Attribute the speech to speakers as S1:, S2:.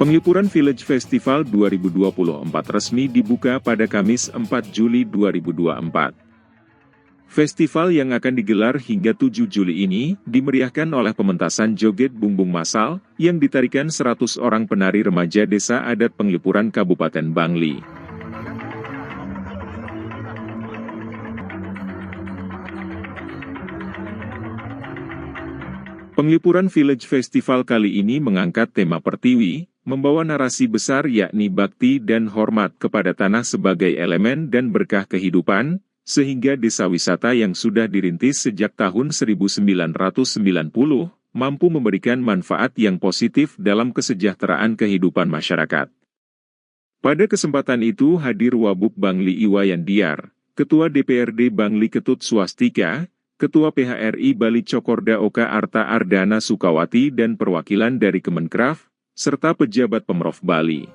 S1: Penglipuran Village Festival 2024 resmi dibuka pada Kamis 4 Juli 2024. Festival yang akan digelar hingga 7 Juli ini, dimeriahkan oleh pementasan joget bumbung massal, yang ditarikan 100 orang penari remaja Desa Adat Penglipuran Kabupaten Bangli. Penglipuran Village Festival kali ini mengangkat tema Pertiwi, membawa narasi besar yakni bakti dan hormat kepada tanah sebagai elemen dan berkah kehidupan, sehingga desa wisata yang sudah dirintis sejak tahun 1990, mampu memberikan manfaat yang positif dalam kesejahteraan kehidupan masyarakat. Pada kesempatan itu hadir Wabub Bangli Iwayan Diar, Ketua DPRD Bangli Ketut Swastika, Ketua PHRI Bali Cokorda Oka Arta Ardana Sukawati dan perwakilan dari Kemenkraf, serta pejabat Pemprov Bali.